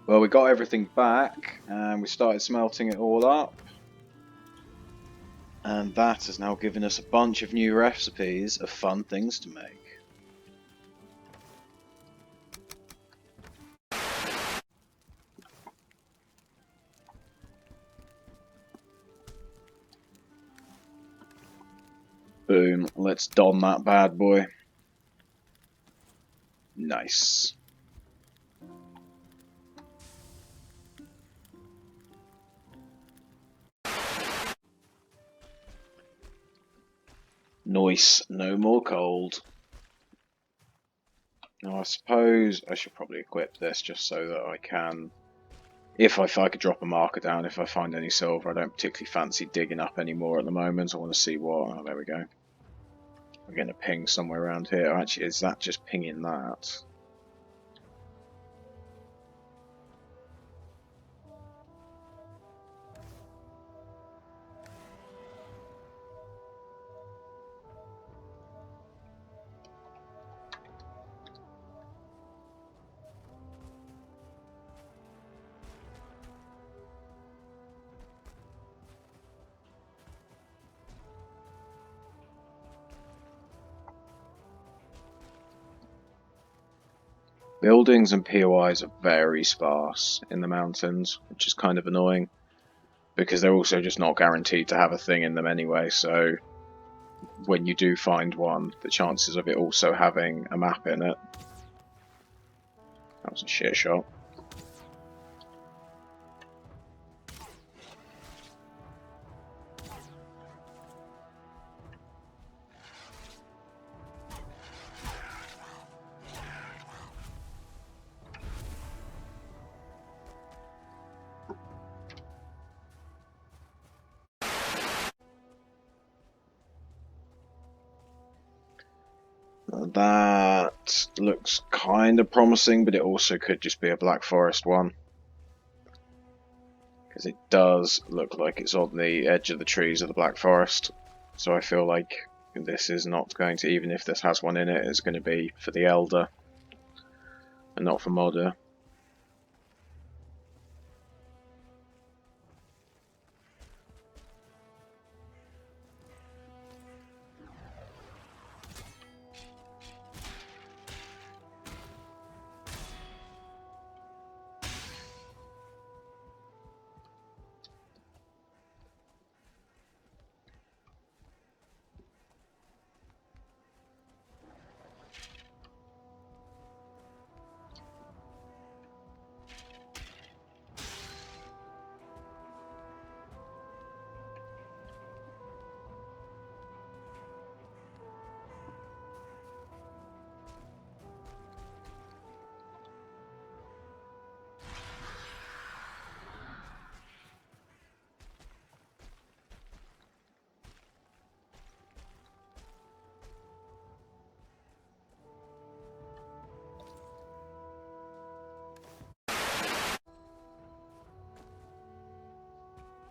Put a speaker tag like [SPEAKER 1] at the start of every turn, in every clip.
[SPEAKER 1] Well, we got everything back and we started smelting it all up. And that has now given us a bunch of new recipes of fun things to make. Boom, let's don that bad boy. Nice. Nice, no more cold. Now I suppose I should probably equip this just so that I can, if I could drop a marker down, if I find any silver. I don't particularly fancy digging up anymore at the moment. I want to see what, oh there we go. I'm getting a ping somewhere around here. Actually, is that just pinging that? Buildings and POIs are very sparse in the mountains, which is kind of annoying, because they're also just not guaranteed to have a thing in them anyway, so when you do find one, the chances of it also having a map in it. That was a shit shot. That looks kind of promising, but it also could just be a Black Forest one. Because it does look like it's on the edge of the trees of the Black Forest. So I feel like this is not going to, even if this has one in it, it's going to be for the Elder and not for Modder.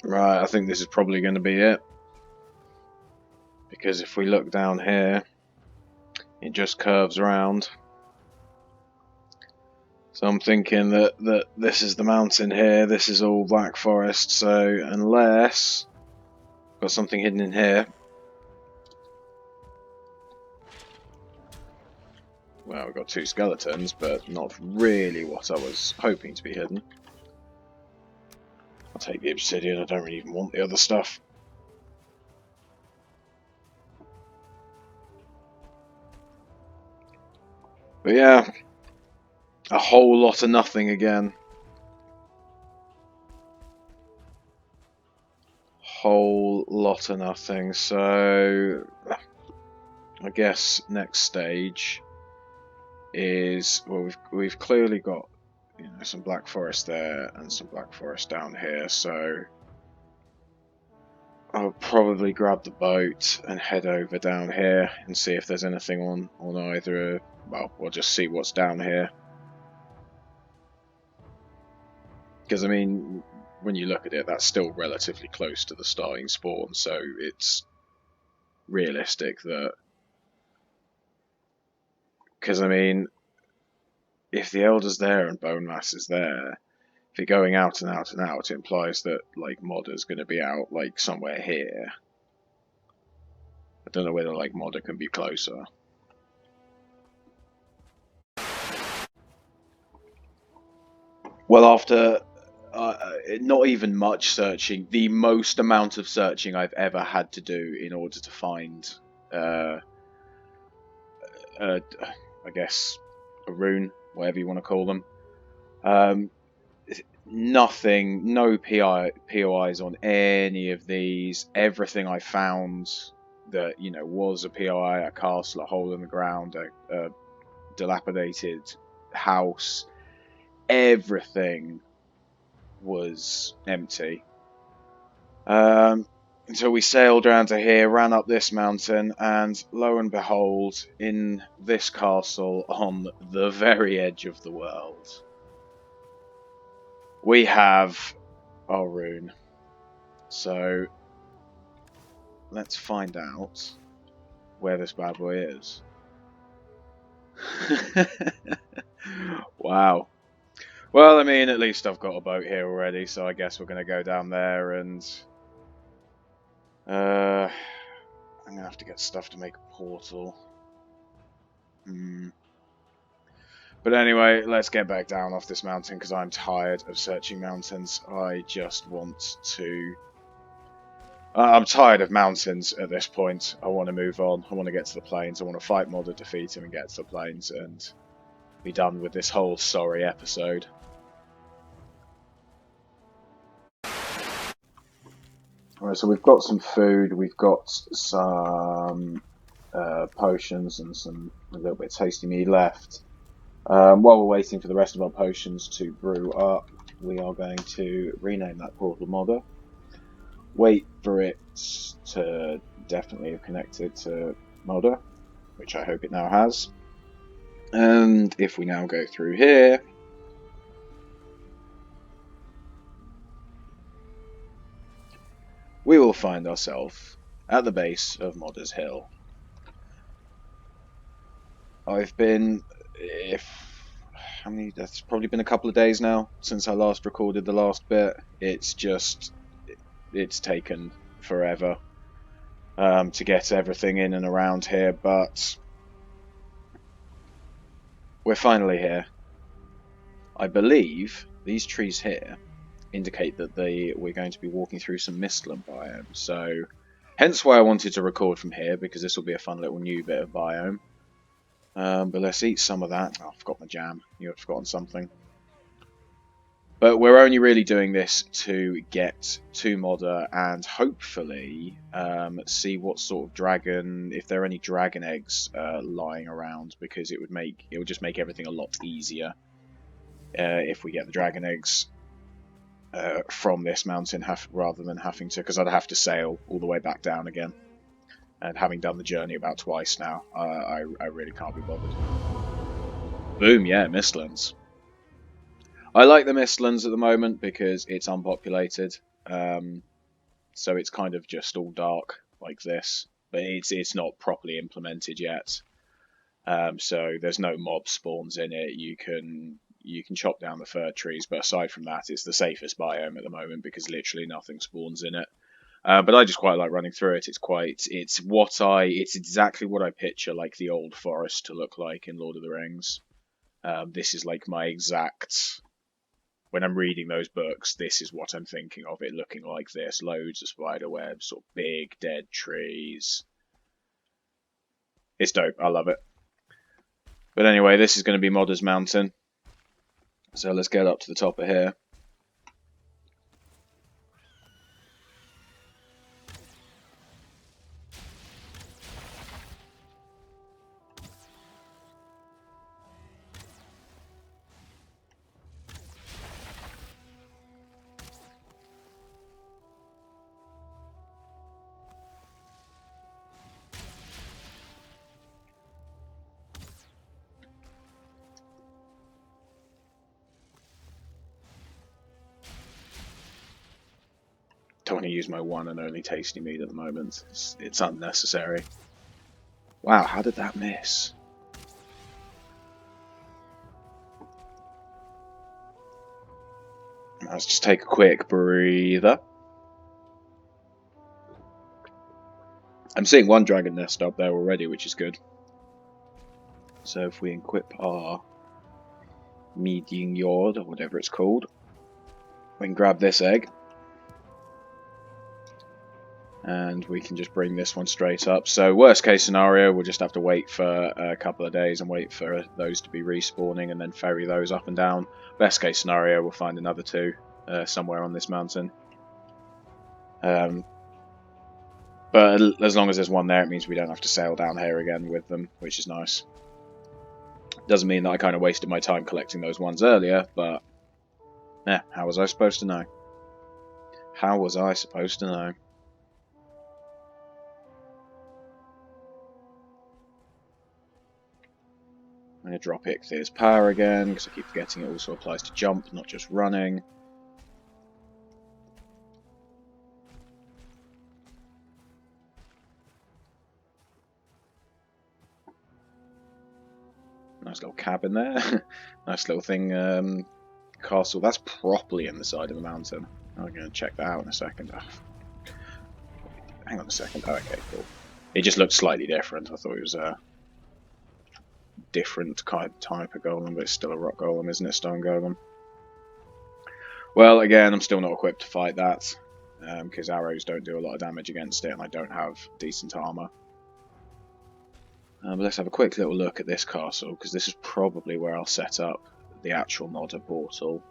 [SPEAKER 1] Right, I think this is probably going to be it. Because if we look down here, it just curves around. So I'm thinking that this is the mountain here, this is all Black Forest, so unless I've got something hidden in here. Well, we've got two skeletons, but not really what I was hoping to be hidden. I'll take the obsidian, I don't really even want the other stuff. But yeah, a whole lot of nothing again. Whole lot of nothing, so I guess next stage is, well, we've clearly got, you know, some Black Forest there and some Black Forest down here, so I'll probably grab the boat and head over down here and see if there's anything on either. Well, we'll just see what's down here. Because, I mean, when you look at it, that's still relatively close to the starting spawn, so it's realistic that... Because, I mean, if the Elder's there and Bone Mass is there, If you're going out and out and out, it implies that like Modder's going to be out like somewhere here. I don't know whether like Modder can be closer. Well, after not even much searching, the most amount of searching I've ever had to do in order to find, I guess, a rune, whatever you want to call them. Nothing, no POIs on any of these. Everything I found that, was a POI, a castle, a hole in the ground, a dilapidated house, everything was empty. Until we sailed round to here, ran up this mountain, and lo and behold, in this castle on the very edge of the world, we have our rune. So let's find out where this bad boy is. Wow. Well, I mean, at least I've got a boat here already, so I guess we're going to go down there and... I'm going to have to get stuff to make a portal. But anyway, let's get back down off this mountain, because I'm tired of searching mountains. I just want to... I'm tired of mountains at this point. I want to move on. I want to get to the plains. I want to fight Modder, defeat him, and get to the plains, and be done with this whole sorry episode. Alright, so we've got some food, we've got some potions and a little bit of tasty meat left. While we're waiting for the rest of our potions to brew up, we are going to rename that portal Modder. Wait for it to definitely have connected to Modder, which I hope it now has. And if we now go through here, we will find ourselves at the base of Modder's Hill. That's probably been a couple of days now since I last recorded the last bit. It's taken forever to get everything in and around here, but we're finally here. I believe these trees here indicate that we're going to be walking through some mistland biome, so hence why I wanted to record from here, because this will be a fun little new bit of biome. But let's eat some of that. Oh, I forgot my jam. You have forgotten something. But we're only really doing this to get to Modder and hopefully see what sort of dragon, if there are any dragon eggs lying around, because it would just make everything a lot easier if we get the dragon eggs from this mountain rather than having to, because I'd have to sail all the way back down again. And having done the journey about twice now, I really can't be bothered. Boom, yeah, Mistlands. I like the Mistlands at the moment because it's unpopulated. So it's kind of just all dark like this. But it's not properly implemented yet. So there's no mob spawns in it. You can chop down the fir trees, but aside from that, it's the safest biome at the moment because literally nothing spawns in it. But I just quite like running through it. It's exactly what I picture like the old forest to look like in Lord of the Rings. This is like my exact, when I'm reading those books, this is what I'm thinking of it looking like this. Loads of spider webs, sort of big dead trees. It's dope. I love it. But anyway, this is going to be Modder's Mountain. So let's get up to the top of here. Don't want to use my one and only tasty meat at the moment. It's unnecessary. Wow, how did that miss? Let's just take a quick breather. I'm seeing one dragon nest up there already, which is good. So if we equip our meander, or whatever it's called, we can grab this egg. And we can just bring this one straight up. So worst case scenario, we'll just have to wait for a couple of days and wait for those to be respawning and then ferry those up and down. Best case scenario, we'll find another two somewhere on this mountain. But as long as there's one there, it means we don't have to sail down here again with them, which is nice. Doesn't mean that I kind of wasted my time collecting those ones earlier, but how was I supposed to know? How was I supposed to know? I'm going to drop Ichthyr's power again, because I keep forgetting it also applies to jump, not just running. Nice little cabin there. Nice little thing, castle. That's properly in the side of the mountain. I'm going to check that out in a second. Oh, hang on a second. Oh, okay, cool. It just looked slightly different. I thought it was a different kind of type of golem, but it's still a rock golem, isn't it? Stone golem. Well, again, I'm still not equipped to fight that, because arrows don't do a lot of damage against it, and I don't have decent armor. But let's have a quick little look at this castle, because this is probably where I'll set up the actual modder portal,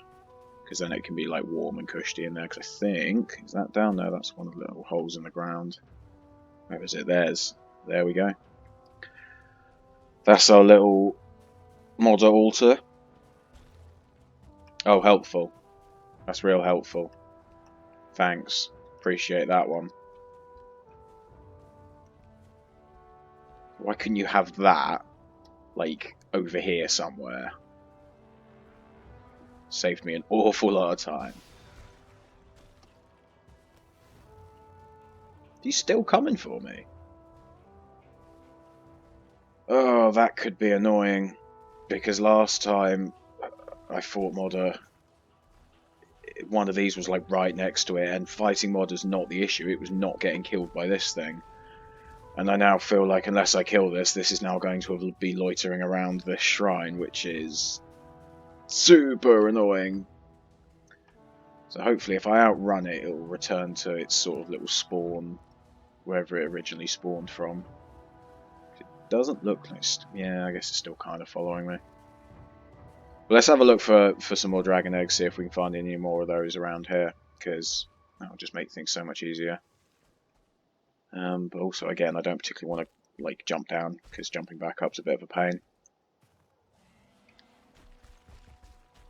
[SPEAKER 1] because then it can be like warm and cushy in there. Because I think, is that down there? That's one of the little holes in the ground. Where is it? There we go. That's our little modder altar. Oh, helpful. That's real helpful. Thanks. Appreciate that one. Why couldn't you have that, like, over here somewhere? Saved me an awful lot of time. He's still coming for me. Oh, that could be annoying. Because last time I fought Modder, one of these was like right next to it, and fighting Modder's not the issue, it was not getting killed by this thing. And I now feel like unless I kill this, this is now going to be loitering around this shrine, which is super annoying. So hopefully if I outrun it, it will return to its sort of little spawn, wherever it originally spawned from. It doesn't look like... yeah, I guess it's still kind of following me. But let's have a look for some more dragon eggs, see if we can find any more of those around here, because that'll just make things so much easier. But also, again, I don't particularly want to like jump down, because jumping back up's a bit of a pain.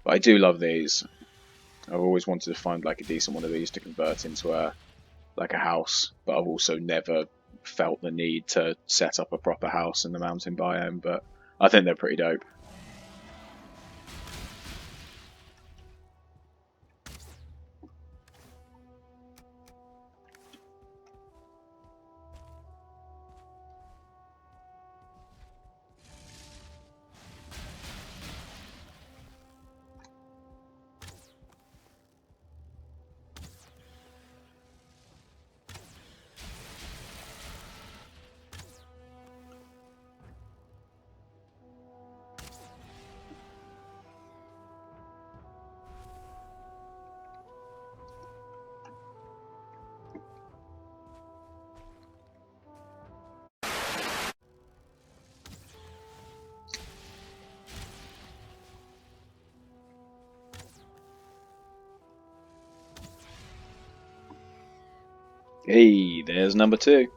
[SPEAKER 1] But I do love these. I've always wanted to find like a decent one of these to convert into a house, but I've also never felt the need to set up a proper house in the mountain biome, but I think they're pretty dope. Hey, there's number 2.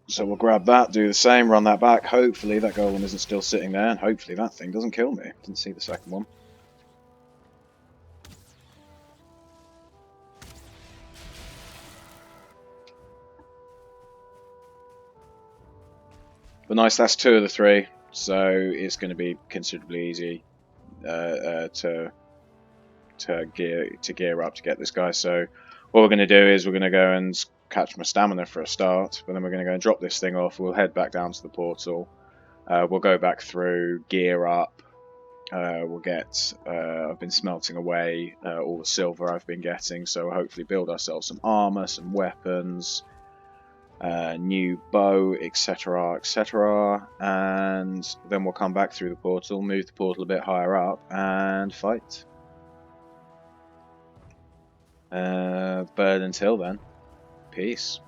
[SPEAKER 1] So we'll grab that, do the same, run that back. Hopefully that golem isn't still sitting there, and hopefully that thing doesn't kill me. Didn't see the second one. But nice, that's 2 of the 3, so it's going to be considerably easy to gear up to get this guy. So what we're going to do is we're going to go and catch my stamina for a start, but then we're going to go and drop this thing off. We'll head back down to the portal. We'll go back through, gear up, We'll get. I've been smelting away all the silver I've been getting, so hopefully build ourselves some armor, some weapons, new bow, etc., etc., and then we'll come back through the portal, move the portal a bit higher up, and fight. But until then, peace.